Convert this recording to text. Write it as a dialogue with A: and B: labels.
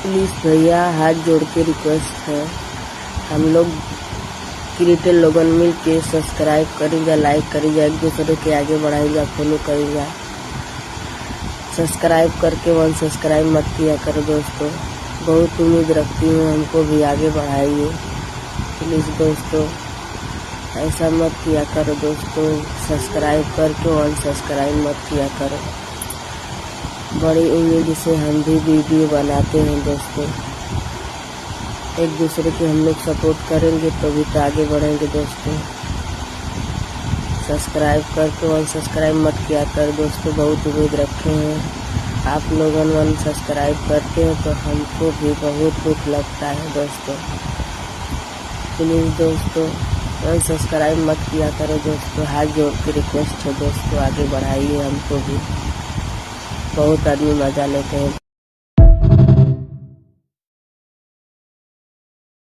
A: Please भैया हाथ जोड़ के रिक्वेस्ट है, हम लोग क्रिएटर लोगन मिल के सब्सक्राइब करेंगे, लाइक करेंगे, एक दूसरे के आगे बढ़ाएंगे, फॉलो करेंगे। सब्सक्राइब करके अनसब्सक्राइब मत किया करो दोस्तों, बहुत उम्मीद रखती हूँ, हमको भी आगे बढ़ाइए प्लीज़ दोस्तों। ऐसा मत किया करो दोस्तों, सब्सक्राइब करके अनसब्सक्राइब मत किया करो। बड़ी उम्मीद से हम भी वीडियो बनाते हैं दोस्तों, एक दूसरे के हम लोग सपोर्ट करेंगे तो भी तो आगे बढ़ेंगे दोस्तों। सब्सक्राइब करके अनसब्सक्राइब मत किया कर दोस्तों, बहुत उम्मीद रखे हैं। आप लोगों अनसब्सक्राइब करते हैं तो हमको भी बहुत दुख लगता है दोस्तों। प्लीज़ दोस्तों अनसब्सक्राइब मत किया करो दोस्तों, हाथ जोड़ के रिक्वेस्ट है दोस्तों, आगे बढ़ाइए हमको भी। बहुत आदमी मज़ा लेते हैं